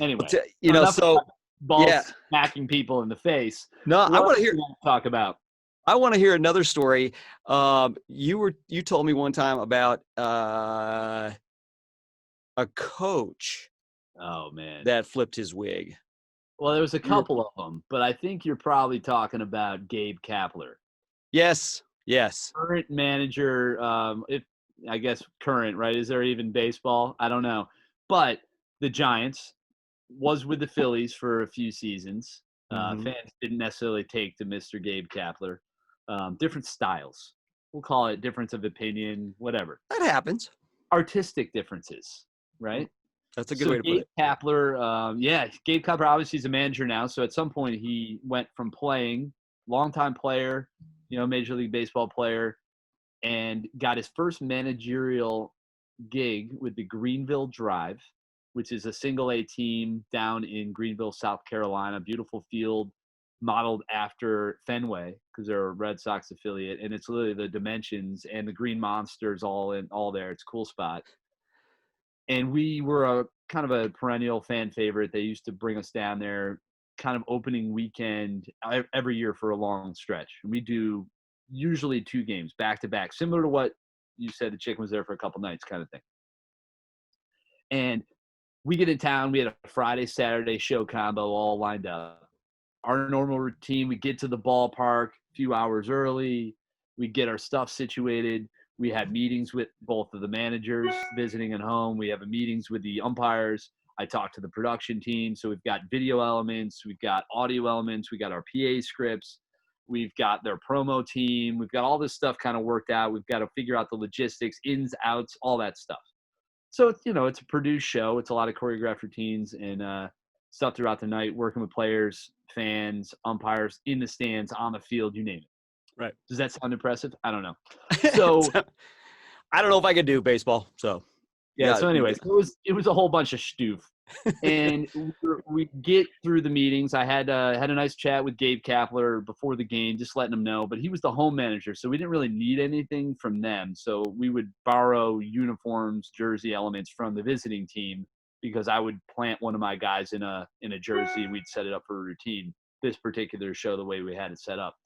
Anyway, enough So about balls yeah. smacking people in the face. No, I What want else to do hear. you want to talk about? I want to hear another story. You told me one time about a coach Oh man. that flipped his wig. Well, there was a You were, couple of them, but I think you're probably talking about Gabe Kapler, yes, yes. current manager. If I guess current, right? Is there even baseball? I don't know, but the Giants was with the Phillies for a few seasons. Hmm. Fans didn't necessarily take to Mr. Gabe Kapler. Different styles. We'll call it difference of opinion, whatever. That happens. Artistic differences, right? That's a good So way to put Gabe it. Kapler, Gabe Kapler obviously is a manager now. So at some point he went from playing, longtime player, Major League Baseball player, and got his first managerial gig with the Greenville Drive, which is a single A team down in Greenville, South Carolina. Beautiful field modeled after Fenway because they're a Red Sox affiliate, and it's literally the dimensions and the Green Monsters all there. It's a cool spot. And we were a kind of a perennial fan favorite. They used to bring us down there kind of opening weekend every year for a long stretch. And we do usually 2 games back to back, similar to what you said the chicken was there for a couple nights kind of thing. And we get in town. We had a Friday, Saturday show combo all lined up. Our normal routine, we get to the ballpark a few hours early. We get our stuff situated. We had meetings with both of the managers visiting at home. We have meetings with the umpires. I talk to the production team. So we've got video elements. We've got audio elements. We got our PA scripts. We've got their promo team. We've got all this stuff kind of worked out. We've got to figure out the logistics, ins, outs, all that stuff. So it's it's a produced show. It's a lot of choreographed routines and stuff throughout the night, working with players, fans, umpires in the stands, on the field, you name it. Right. Does that sound impressive? I don't know. So I don't know if I could do baseball. So yeah. So anyways, it was a whole bunch of stoof. And we get through the meetings. I had a nice chat with Gabe Kapler before the game, just letting him know. But he was the home manager, so we didn't really need anything from them. So we would borrow uniforms, jersey elements from the visiting team because I would plant one of my guys in a jersey and we'd set it up for a routine. This particular show, the way we had it set up,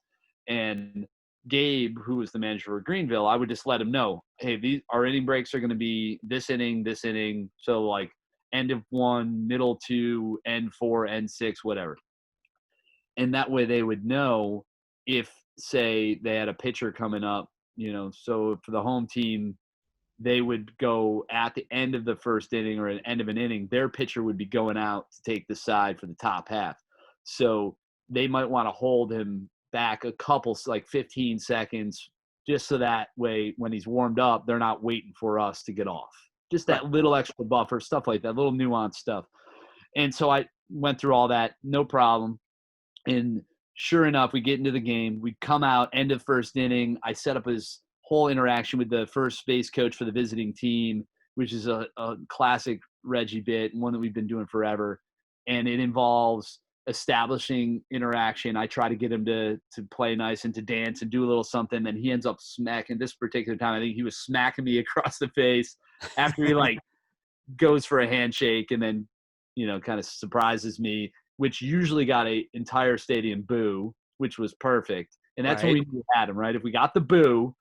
and Gabe, who was the manager of Greenville, I would just let him know, hey, our inning breaks are going to be this inning. So like end of 1, middle 2, end 4, end 6, whatever. And that way they would know if, say, they had a pitcher coming up, so for the home team, they would go at the end of the first inning or at the end of an inning, their pitcher would be going out to take the side for the top half. So they might want to hold him back a couple, like 15 seconds, just so that way when he's warmed up, they're not waiting for us to get off. Just that little extra buffer, stuff like that, little nuanced stuff. And so I went through all that, no problem. And sure enough, we get into the game. We come out, end of first inning. I set up his whole interaction with the first base coach for the visiting team, which is a classic Reggy bit, one that we've been doing forever. And it involves establishing interaction. I try to get him to play nice and to dance and do a little something. And he ends up smacking this particular time. I think he was smacking me across the face after he goes for a handshake and then, kind of surprises me, which usually got an entire stadium boo, which was perfect. And that's when we knew we had him, right? If we got the boo,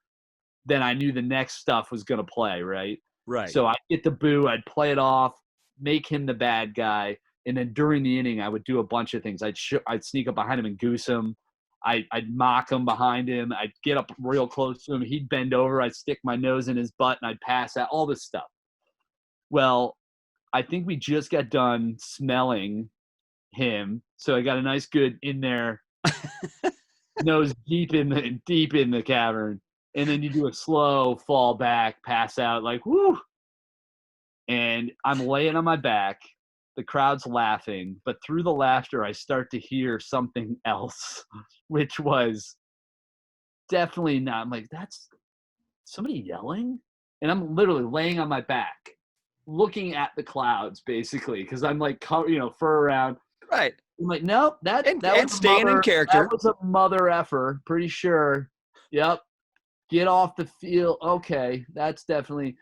then I knew the next stuff was going to play, right? Right. So I'd get the boo, I'd play it off, make him the bad guy. And then during the inning, I would do a bunch of things. I'd sneak up behind him and goose him. I'd mock him behind him. I'd get up real close to him. He'd bend over. I'd stick my nose in his butt, and I'd pass out, all this stuff. Well, I think we just got done smelling him. So I got a nice good in there, nose deep in the cavern. And then you do a slow fall back, pass out, like, whoo. And I'm laying on my back. The crowd's laughing, but through the laughter, I start to hear something else, which was definitely not. I'm like, that's somebody yelling? And I'm literally laying on my back, looking at the clouds, basically, because I'm like, fur around. Right. I'm like, nope, that was staying in character. That was a mother effer, pretty sure. Yep. Get off the field. Okay, that's definitely.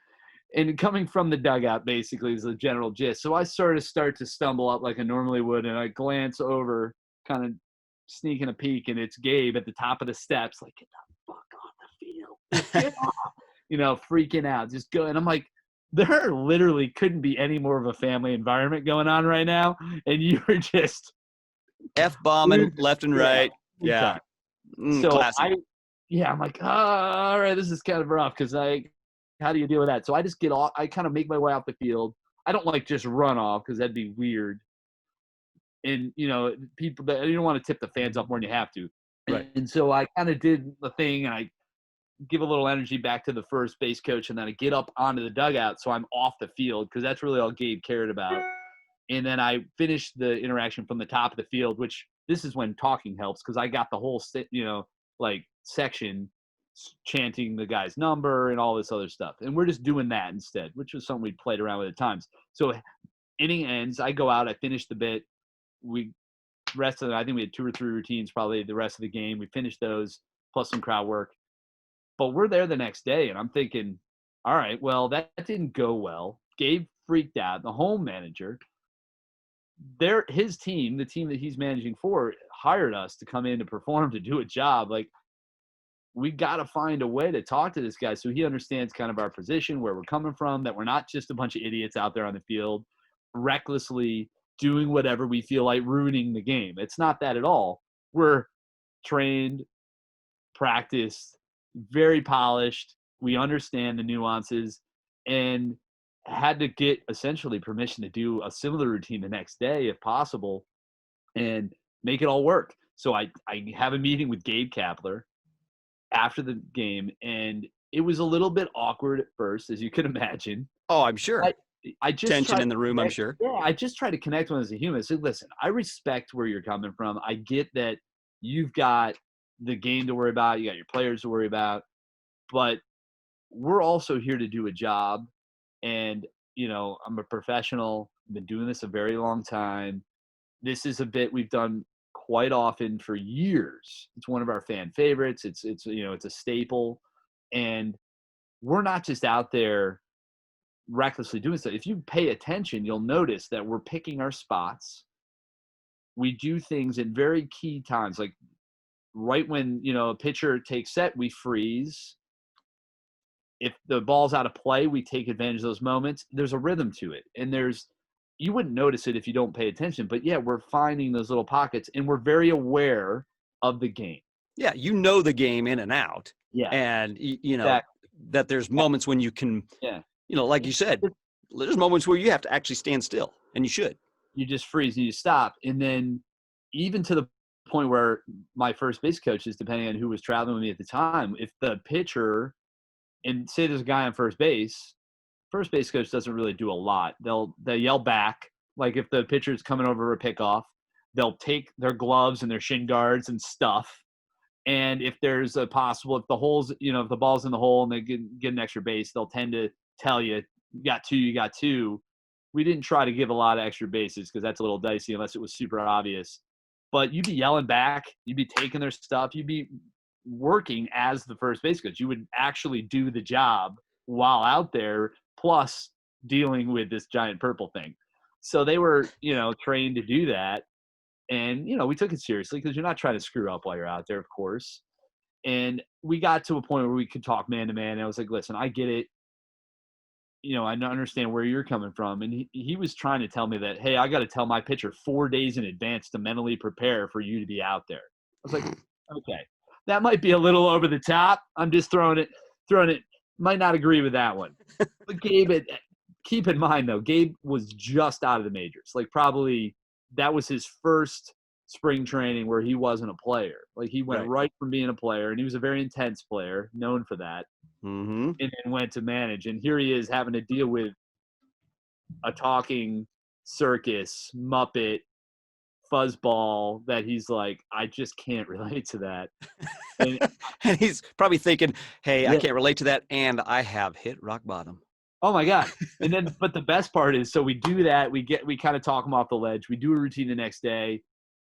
And coming from the dugout basically is the general gist. So I sort of start to stumble up like I normally would, and I glance over, kind of sneaking a peek, and it's Gabe at the top of the steps, like, get the fuck off the field. Just get off. Freaking out. Just go. And I'm like, there literally couldn't be any more of a family environment going on right now. And you were just F-bombing left and right. Yeah. So Classic. I'm like, all right, this is kind of rough because how do you deal with that? So I just get off. I kind of make my way off the field. I don't like just run off because that'd be weird. And people that you don't want to tip the fans off more than you have to. Right. And so I kind of did the thing, and I give a little energy back to the first base coach, and then I get up onto the dugout so I'm off the field because that's really all Gabe cared about. And then I finished the interaction from the top of the field, which this is when talking helps because I got the whole section chanting the guy's number and all this other stuff. And we're just doing that instead, which was something we played around with at times. So inning ends, I go out, I finish the bit. We rest of it, I think we had 2 or 3 routines probably the rest of the game. We finished those plus some crowd work. But we're there the next day, and I'm thinking, all right, well, that didn't go well. Gabe freaked out. The home manager, his team, the team that he's managing for, hired us to come in to perform, to do a job. Like, we got to find a way to talk to this guy so he understands kind of our position, where we're coming from, that we're not just a bunch of idiots out there on the field recklessly doing whatever we feel like, ruining the game. It's not that at all. We're trained, practiced, very polished. We understand the nuances, and had to get essentially permission to do a similar routine the next day if possible and make it all work. So I have a meeting with Gabe Kapler after the game, and it was a little bit awkward at first, as you can imagine. Oh, I'm sure. I just tension in the room, I'm sure. Yeah, I just try to connect with him as a human. So listen, I respect where you're coming from. I get that you've got the game to worry about, you got your players to worry about, but we're also here to do a job. And I'm a professional. I've been doing this a very long time. This is a bit we've done quite often for years. It's one of our fan favorites. It's a staple, and we're not just out there recklessly doing stuff. If you pay attention, you'll notice that we're picking our spots. We do things at very key times, like right when a pitcher takes set, we freeze. If the ball's out of play, we take advantage of those moments. There's a rhythm to it, and you wouldn't notice it if you don't pay attention. But yeah, we're finding those little pockets, and we're very aware of the game. Yeah, the game in and out. Yeah, and that there's moments when you can. Yeah. Like you said, there's moments where you have to actually stand still, and you should. You just freeze and you stop. And then even to the point where my first base coaches, depending on who was traveling with me at the time, if the pitcher, and say there's a guy on first base coach doesn't really do a lot. They'll yell back. Like if the pitcher's coming over a pickoff, they'll take their gloves and their shin guards and stuff. And if there's if the holes, if the ball's in the hole and they get an extra base, they'll tend to tell you, you got two. We didn't try to give a lot of extra bases because that's a little dicey unless it was super obvious. But you'd be yelling back. You'd be taking their stuff. You'd be working as the first base coach. You would actually do the job while out there, plus dealing with this giant purple thing. So they were, trained to do that. And, we took it seriously because you're not trying to screw up while you're out there, of course. And we got to a point where we could talk man to man. And I was like, listen, I get it. I understand where you're coming from. And he was trying to tell me that, hey, I got to tell my pitcher 4 days in advance to mentally prepare for you to be out there. I was like, okay, that might be a little over the top. I'm just throwing it. Might not agree with that one. But Gabe, keep in mind, though, Gabe was just out of the majors. Like probably that was his first spring training where he wasn't a player. Like he went right from being a player, and he was a very intense player, known for that. Mm-hmm. And then went to manage. And here he is having to deal with a talking circus, Muppet, fuzzball that he's like, I just can't relate to that. And he's probably thinking, hey, I can't relate to that, and I have hit rock bottom. Oh my God. And then, but the best part is, so we do that, we kind of talk him off the ledge. We do a routine the next day.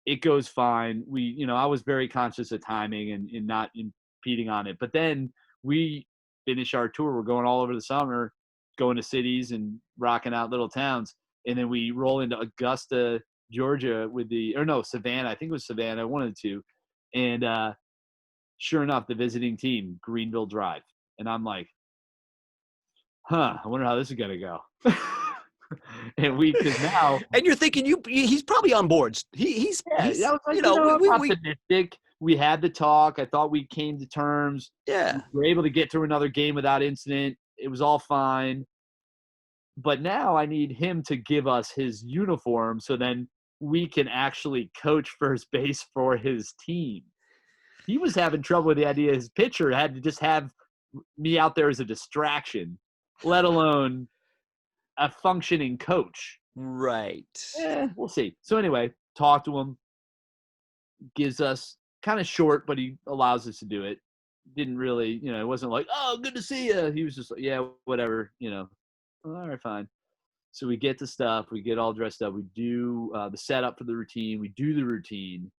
It goes fine. I was very conscious of timing and not impeding on it. But then we finish our tour. We're going all over the summer. going to cities and rocking out little towns. And then we roll into Augusta, Georgia Savannah. I think it was Savannah, one of the two. And sure enough, the visiting team, Greenville Drive. And I'm like, I wonder how this is going to go. Because now. And you're thinking he's probably on board. He's I was like, I'm optimistic. We had the talk. I thought we came to terms. Yeah. We were able to get through another game without incident. It was all fine. But now I need him to give us his uniform so then we can actually coach first base for his team. He was having trouble with the idea his pitcher had to just have me out there as a distraction, let alone a functioning coach. Right. We'll see. So anyway, talk to him. Gives us kind of short, but he allows us to do it. Didn't really, it wasn't like, oh, good to see you. He was just like, yeah, whatever, all right, fine. So we get the stuff. We get all dressed up. We do the setup for the routine. We do the routine.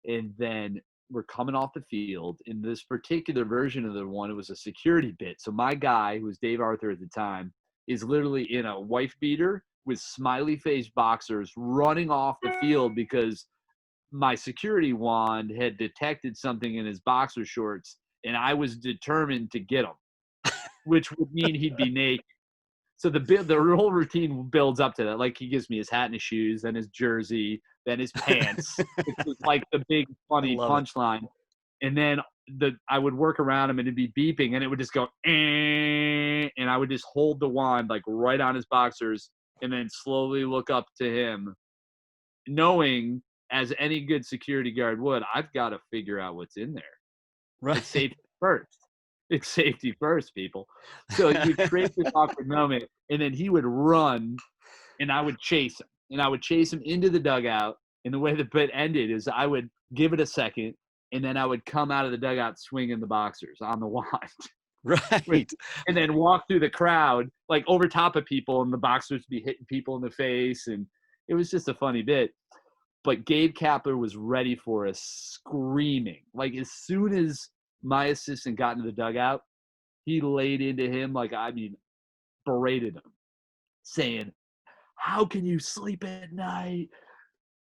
And then we're coming off the field. In this particular version of the one, it was a security bit. So my guy, who was Dave Arthur at the time, is literally in a wife beater with smiley face boxers running off the field because my security wand had detected something in his boxer shorts, and I was determined to get him, which would mean he'd be naked. So the whole routine builds up to that. Like, he gives me his hat and his shoes, then his jersey, then his pants. It's like the big funny punchline. And then I would work around him and it'd be beeping and it would just go, and I would just hold the wand like right on his boxers and then slowly look up to him, knowing, as any good security guard would, I've got to figure out what's in there. Right. It's safety first. It's safety first, people. So you create this awkward moment, and then he would run, and I would chase him. And I would chase him into the dugout. And the way the bit ended is I would give it a second, and then I would come out of the dugout swinging the boxers on the wand. Right. And then walk through the crowd, like over top of people, and the boxers would be hitting people in the face. And it was just a funny bit. But Gabe Kapler was ready for us, screaming. Like, as soon as my assistant got into the dugout, he laid into him, berated him, saying, how can you sleep at night?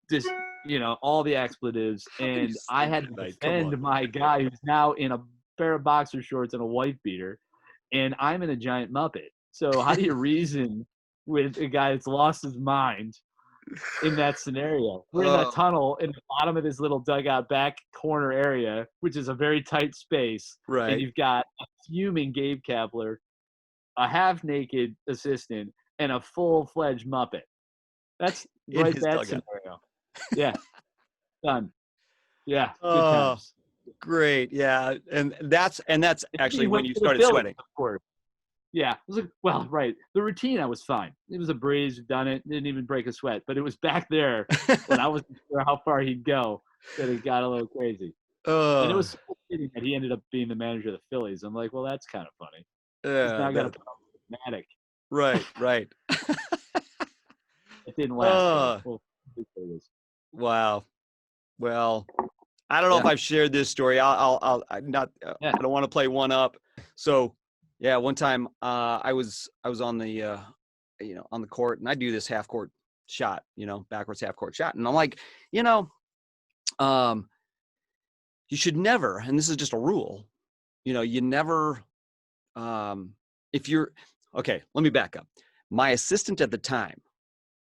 Just, all the expletives. And I had to defend my guy who's now in a pair of boxer shorts and a wife beater, and I'm in a giant Muppet. So how do you reason with a guy that's lost his mind in that scenario? We're in that tunnel in the bottom of this little dugout back corner area, which is a very tight space. Right. And you've got a fuming Gabe Kapler, a half-naked assistant, and a full-fledged Muppet. That's right, that scenario. Yeah. Done. Yeah. Good times. Great. Yeah. And that's actually when you started sweating. Of course. Yeah. It was like, well, right. The routine, I was fine. It was a breeze. We've done it. Didn't even break a sweat. But it was back there when I wasn't sure how far he'd go that it got a little crazy. And it was so fitting that he ended up being the manager of the Phillies. I'm like, well, that's kind of funny. He's now got to put on dramatic. Right. It didn't last. Wow. Well, I don't know if I've shared this story. I'll not. I don't want to play one up. So, yeah, one time I was on the on the court, and I do this half court shot, backwards half court shot, and I'm like, you should never, and this is just a rule, you never, if you're okay. Let me back up. My assistant at the time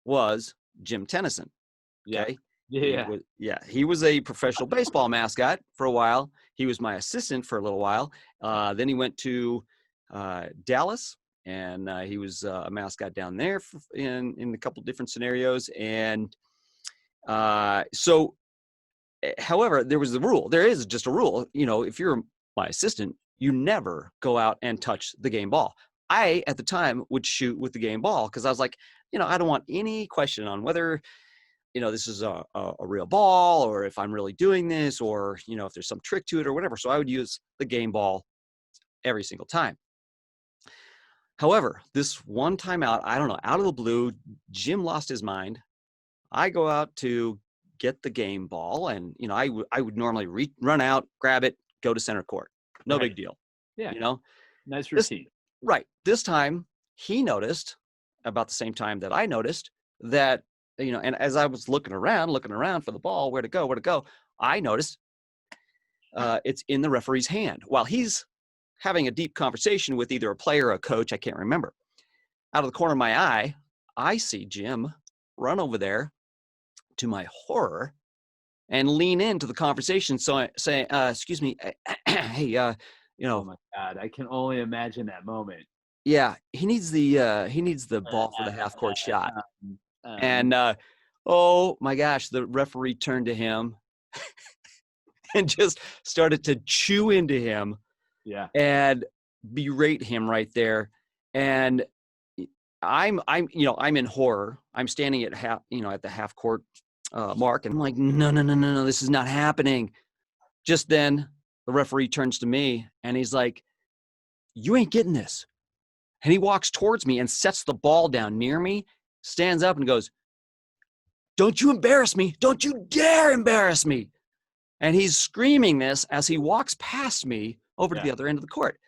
was Jim Tennyson. Okay. Yeah. He was a professional baseball mascot for a while. He was my assistant for a little while. Then he went to Dallas, and he was a mascot down there in a couple different scenarios. And so, however, there was the rule. There is just a rule. If you're my assistant, you never go out and touch the game ball. I, at the time, would shoot with the game ball because I was like, I don't want any question on whether this is a real ball, or if I'm really doing this, or, if there's some trick to it or whatever. So I would use the game ball every single time. However, this one time out, I don't know, out of the blue, Jim lost his mind. I go out to get the game ball, and, I would normally run out, grab it, go to center court. No big deal. Yeah. Nice routine. Right. This time, he noticed about the same time that I noticed that, and as I was looking around for the ball, where to go, I noticed it's in the referee's hand while he's having a deep conversation with either a player or a coach. I can't remember. Out of the corner of my eye, I see Jim run over there, to my horror, and lean into the conversation. So I say, excuse me, hey, Oh my God, I can only imagine that moment. yeah, he needs the ball for the half court shot. And oh my gosh, the referee turned to him and just started to chew into him. Yeah. And berate him right there. And I'm in horror. I'm standing at at the half court mark, and I'm like, no, this is not happening. Just then, the referee turns to me and he's like, "You ain't getting this." And he walks towards me and sets the ball down near me, stands up and goes, "Don't you embarrass me. Don't you dare embarrass me." And he's screaming this as he walks past me over to the other end of the court.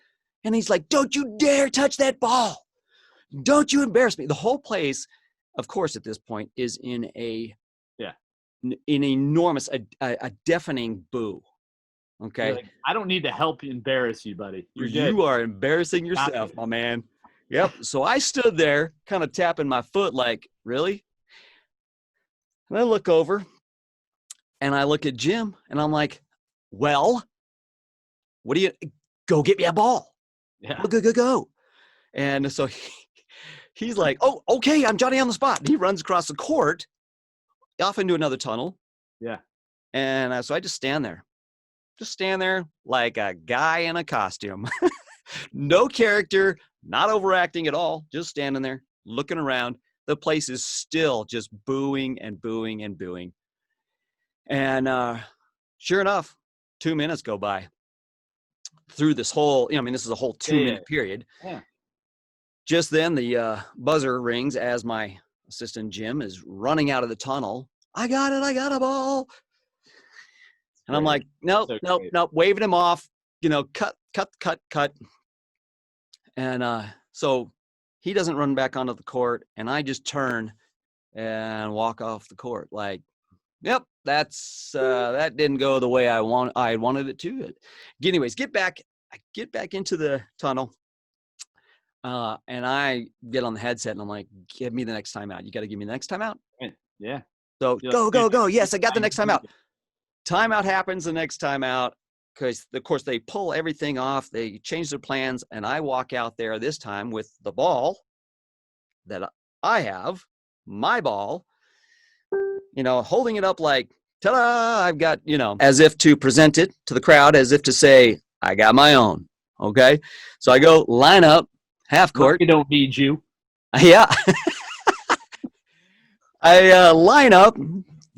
And he's like, "Don't you dare touch that ball. Don't you embarrass me." The whole place, of course, at this point is in an enormous, a deafening boo. Okay. Like, I don't need to help embarrass you, buddy. You're good. You are embarrassing yourself, my man. Yep. So I stood there kind of tapping my foot like, really? And I look over and I look at Jim and I'm like, well, what do you go get me a ball? Yeah. Go. And so he's like, "Oh, okay, I'm Johnny on the spot." And he runs across the court off into another tunnel. Yeah. And so I just stand there like a guy in a costume. No character, not overacting at all, just standing there looking around. The place is still just booing and booing and booing. And sure enough, 2 minutes go by through this whole, this is a whole 2-minute period. Yeah. Just then the buzzer rings as my assistant Jim is running out of the tunnel. I got a ball. And I'm like, nope, waving him off, cut. And so he doesn't run back onto the court, and I just turn and walk off the court like, yep, that didn't go the way I wanted it to. Anyways, I get back into the tunnel, and I get on the headset and I'm like, give me the next timeout. You got to give me the next timeout. Yeah. So go. Yes, I got the next timeout. Timeout happens the next timeout because, of course, they pull everything off. They change their plans, and I walk out there this time with the ball that I have, my ball, holding it up like, ta-da, I've got, as if to present it to the crowd, as if to say, I got my own. Okay. So I go line up, half court. We don't need you. Yeah. I line up,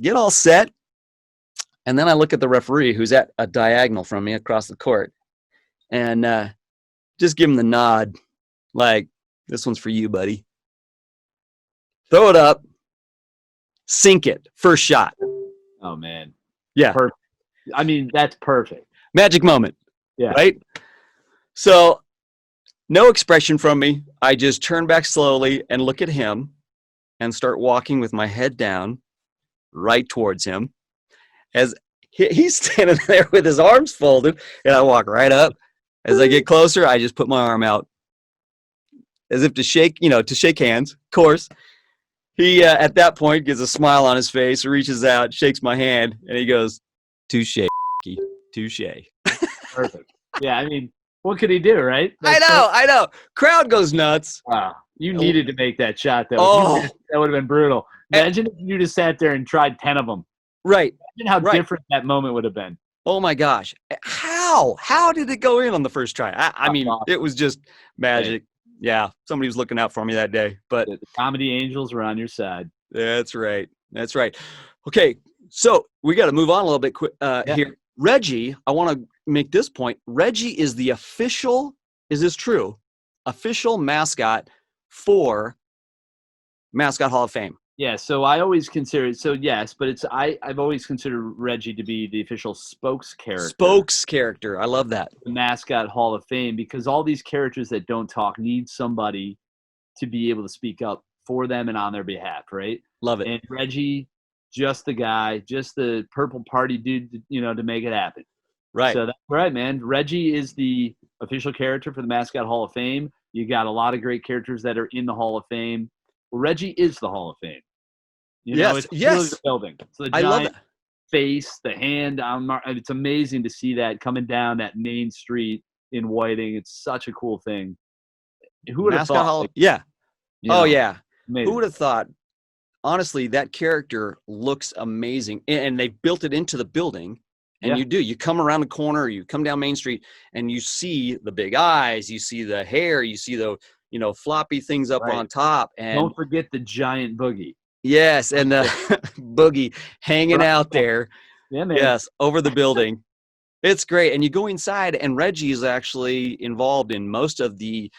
get all set. And then I look at the referee who's at a diagonal from me across the court and just give him the nod. Like, this one's for you, buddy. Throw it up. Sink it. First shot. Oh, man. Yeah. Perfect. I mean, that's perfect. Magic moment. Yeah. Right? So no expression from me. I just turn back slowly and look at him and start walking with my head down right towards him. As he's standing there with his arms folded, and I walk right up. As I get closer, I just put my arm out as if to shake hands. Of course, he at that point gets a smile on his face, reaches out, shakes my hand, and he goes, "Touche, touche." Perfect. Yeah, I mean, what could he do, right? I know. Crowd goes nuts. Wow. You needed to make that shot, though. Oh. That would have been brutal. Imagine if you just sat there and tried 10 of them. Right. Imagine how different that moment would have been. Oh, my gosh. How did it go in on the first try? I mean, it was just magic. Yeah, somebody was looking out for me that day. But the comedy angels were on your side. That's right. Okay, so we got to move on a little bit here. Reggie, I want to make this point. Reggie is the official, is this true, official mascot for Mascot Hall of Fame. Yeah, so I always consider it. So yes, but I've always considered Reggie to be the official spokes character. I love that. The Mascot Hall of Fame, because all these characters that don't talk need somebody to be able to speak up for them and on their behalf, right? Love it. And Reggie, just the guy, just the purple party dude, to make it happen. Right. So that's right, man. Reggie is the official character for the Mascot Hall of Fame. You got a lot of great characters that are in the Hall of Fame. Well, Reggie is the Hall of Fame. Yes. It's really the Yes. building. So the I love giant that. face, the hand. It's amazing to see that coming down that main street in Whiting. It's such a cool thing. Who would have Mascot thought? Hall. Like, Yeah. Oh yeah. Who amazing. would have thought? Honestly, that character looks amazing, and they built it into the building. And Yeah. you come around the corner, you come down Main Street, and you see the big eyes, you see the hair, you see the floppy things up Right. on top, and Don't forget the giant boogie. yes, and the boogie hanging Right. out there. Yeah, man. Yes, over the building. It's great. And you go inside, and Reggie is actually involved in most of the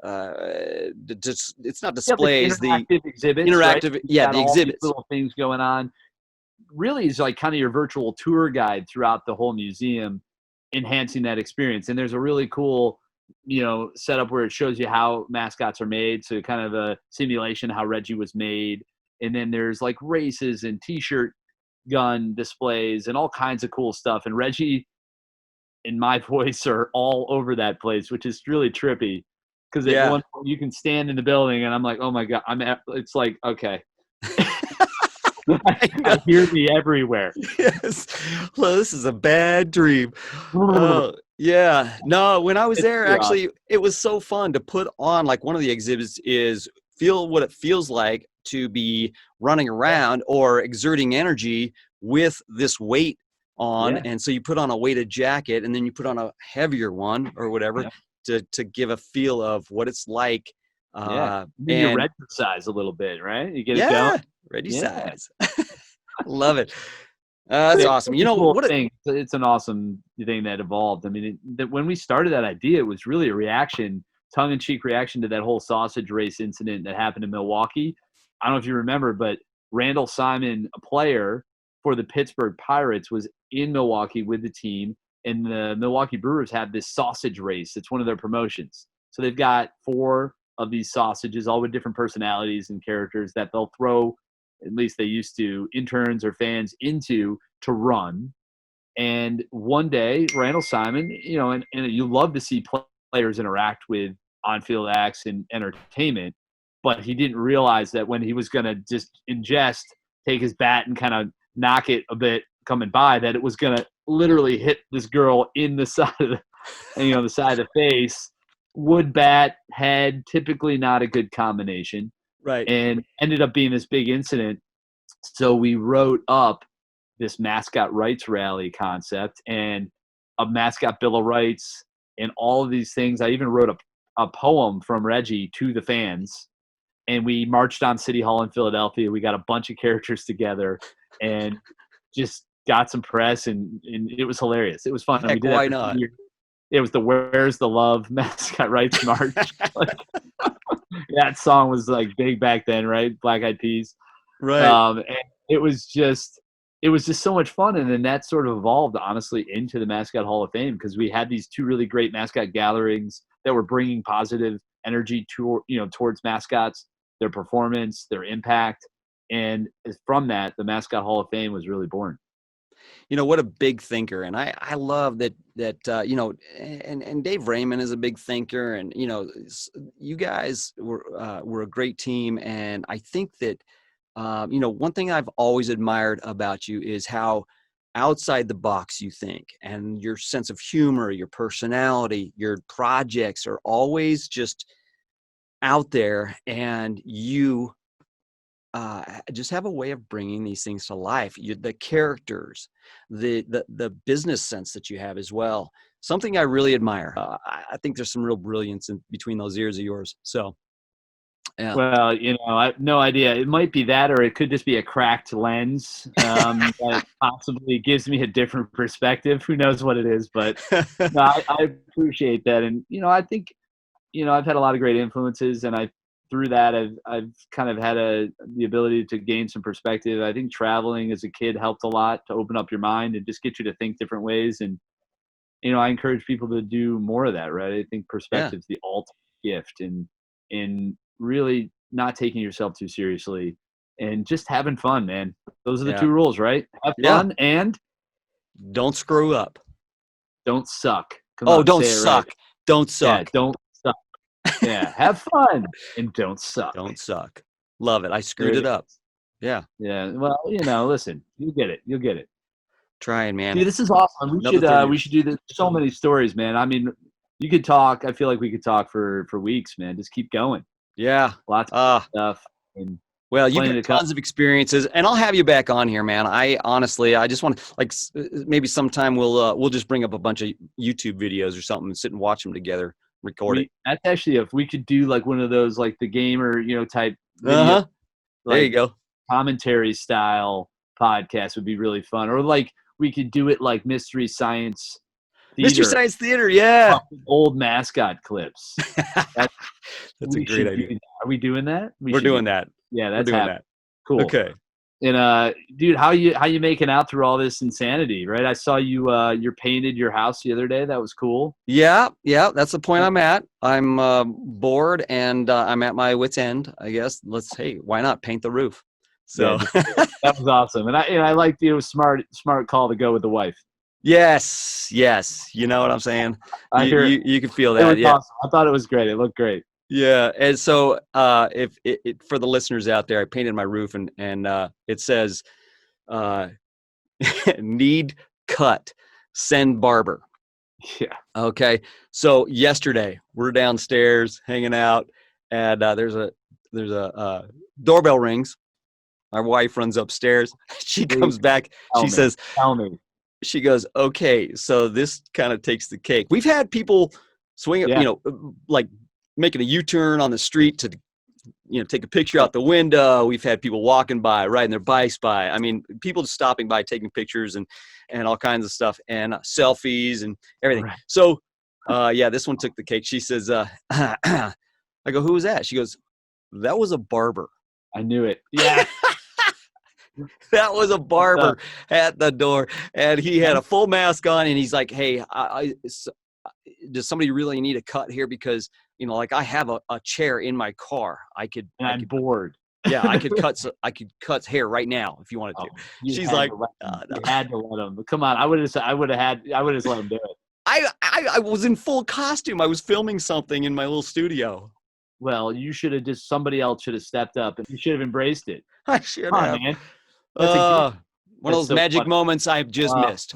it's not Yeah, like displays, the interactive exhibits, right? interactive, You've yeah, got the all these exhibits. little things going on. Really is like kind of your virtual tour guide throughout the whole museum, enhancing that experience. And there's a really cool, setup where it shows you how mascots are made. So kind of a simulation how Reggie was made. And then there's like races and t-shirt gun displays and all kinds of cool stuff. And Reggie and my voice are all over that place, which is really trippy. Because at Yeah. one point you can stand in the building and I'm like, oh my God, it's like, okay. I know. I hear me everywhere. Yes. Well, this is a bad dream. Oh, yeah. No, when I was It's there, pretty awesome. actually, it was so fun to put on. Like, one of the exhibits is feel what it feels like to be running around or exerting energy with this weight on. Yeah, And so you put on a weighted jacket, and then you put on a heavier one or whatever yeah, to give a feel of what it's like. yeah. Then you And exercise a little bit, right? You get it going. yeah, ready Yeah, size. Love it. That's it's awesome. such a cool What? thing. It's an awesome thing that evolved. I mean, that when we started that idea, it was really a reaction, tongue-in-cheek reaction to that whole sausage race incident that happened in Milwaukee. I don't know if you remember, but Randall Simon, a player for the Pittsburgh Pirates, was in Milwaukee with the team, and the Milwaukee Brewers have this sausage race. It's one of their promotions. So they've got 4 of these sausages, all with different personalities and characters that they'll throw, at least they used to, interns or fans into to run. And one day, Randall Simon, and you love to see players interact with on-field acts and entertainment, but he didn't realize that when he was going to just take his bat and kind of knock it a bit coming by, that it was going to literally hit this girl in the side of the side of the face. Wood bat, head, typically not a good combination, Right. and ended up being this big incident. So we wrote up this mascot rights rally concept and a mascot bill of rights and all of these things. I even wrote a poem from Reggie to the fans, and we marched on City Hall in Philadelphia. We got a bunch of characters together and just got some press, and it was hilarious. It was fun. And we Heck, did that why for not? 2 years. It was the Where's the Love Mascot Rights March. That song was like big back then, right? Black Eyed Peas. Right. And it was just so much fun. And then that sort of evolved, honestly, into the Mascot Hall of Fame, because we had these 2 really great mascot gatherings that were bringing positive energy towards mascots, their performance, their impact. And from that, the Mascot Hall of Fame was really born. What a big thinker. And I love that and Dave Raymond is a big thinker, and you guys were a great team. And I think that one thing I've always admired about you is how outside the box you think, and your sense of humor, your personality, your projects are always just out there, and you just have a way of bringing these things to life. The characters, the business sense that you have as well. Something I really admire. I think there's some real brilliance in between those ears of yours. So, yeah. Well, I have no idea. It might be that, or it could just be a cracked lens that possibly gives me a different perspective. Who knows what it is? But no, I appreciate that. And, I think, I've had a lot of great influences, and through that, I've kind of had the ability to gain some perspective. I think traveling as a kid helped a lot to open up your mind and just get you to think different ways. And, I encourage people to do more of that, right? I think Yeah. perspective's the ultimate gift. And and really not taking yourself too seriously and just having fun, man. Those are the Yeah. 2 rules, right? Have Yeah. fun and Don't screw up. don't suck. Come Oh, on, don't say it right. suck. Don't Yeah, suck. don't suck. Yeah, have fun and don't suck. Don't suck. Love it. I There screwed it it up. is. Yeah. Yeah, well, listen, you'll get it. You'll get it. Trying, man. Dude, this is awesome. Another 30 We years. should do this. So many stories, man. I mean, you could talk. I feel like we could talk for weeks, man. Just keep going. Yeah. Lots of stuff and Well, you've plenty got to come. tons of experiences, and I'll have you back on here, man. I honestly, I just want to, like, maybe sometime we'll just bring up a bunch of YouTube videos or something and sit and watch them together, record it. That's actually, if we could do like one of those, like the gamer, type video, There like you go. commentary style podcast would be really fun. Or like we could do it like Mystery Science Theater. Mystery Science Theater, yeah. Old Mascot clips. That's a great idea. Are we doing that? We're doing that. Yeah, that's doing happening. that. Cool. Okay. And dude, how you making out through all this insanity, right? I saw you painted your house the other day. That was cool. Yeah, that's the point I'm at. I'm bored and I'm at my wit's end, I guess. Hey, why not paint the roof? So yeah, that was awesome. And I liked it was smart call to go with the wife. Yes. You know what I'm saying? You can feel It that. was Yeah. awesome. I thought it was great. It looked great. Yeah, and so if for the listeners out there, I painted my roof and it says, "Need cut, send barber." Yeah. Okay, so yesterday we're downstairs hanging out, and there's a doorbell rings. My wife runs upstairs. She comes back. She says, "Tell me." She goes, "Okay, so this kind of takes the cake." We've had people swing, like making a U-turn on the street to, take a picture out the window. We've had people walking by, riding their bikes by. I mean, people just stopping by, taking pictures and all kinds of stuff, and selfies and everything. Right. So, this one took the cake. She says, I go, "Who was that?" She goes, "That was a barber." I knew it. Yeah. That was a barber at the door, and he had a full mask on, and he's like, "Hey, does somebody really need a cut here? Because, like I have a chair in my car. I'm bored. Yeah, I could cut hair right now if you wanted to." She's like, "You had to let him. Come on, I would have let him do it." I was in full costume. I was filming something in my little studio. Well, somebody else should have stepped up, and you should have embraced it. I should Come have. on, man. One of those magic moments I've just missed.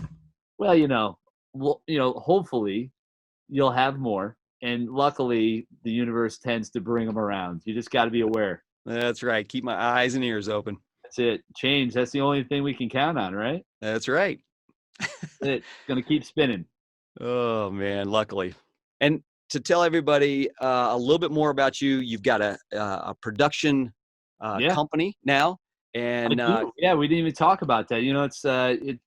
Well, hopefully you'll have more. And luckily, the universe tends to bring them around. You just got to be aware. That's right. Keep my eyes and ears open. That's it. Change. That's the only thing we can count on, right? That's right. It's going to keep spinning. Oh, man, luckily. And to tell everybody a little bit more about you, you've got a production company now. And we didn't even talk about that.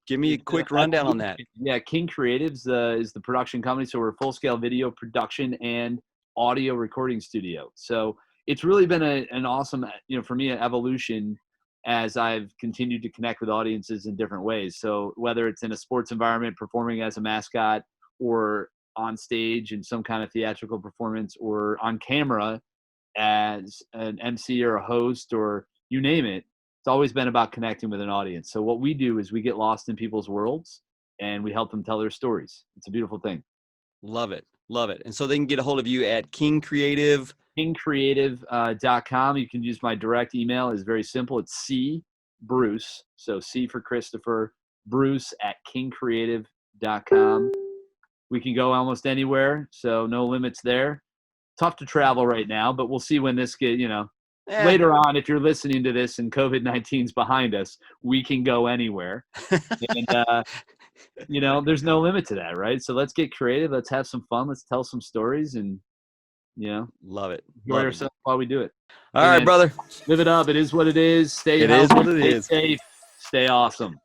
Give me a quick rundown on that. Yeah, King Creatives is the production company. So we're a full-scale video production and audio recording studio. So it's really been an awesome, for me, an evolution as I've continued to connect with audiences in different ways. So whether it's in a sports environment, performing as a mascot, or on stage in some kind of theatrical performance, or on camera as an MC or a host, or you name it, it's always been about connecting with an audience. So what we do is we get lost in people's worlds and we help them tell their stories. It's a beautiful thing. Love it. And so they can get a hold of you at King Creative. KingCreative.com. You can use my direct email. It's very simple. It's C Bruce. So C for Christopher, Bruce at KingCreative.com. We can go almost anywhere, so no limits there. Tough to travel right now, but we'll see when this later on, if you're listening to this and COVID-19's behind us, we can go anywhere. And, there's no limit to that, right? So let's get creative. Let's have some fun. Let's tell some stories and, love it. Enjoy ourselves while we do it. All right, brother. Live it up. It is what it is. Stay healthy. It is what it is. Stay safe. Stay awesome.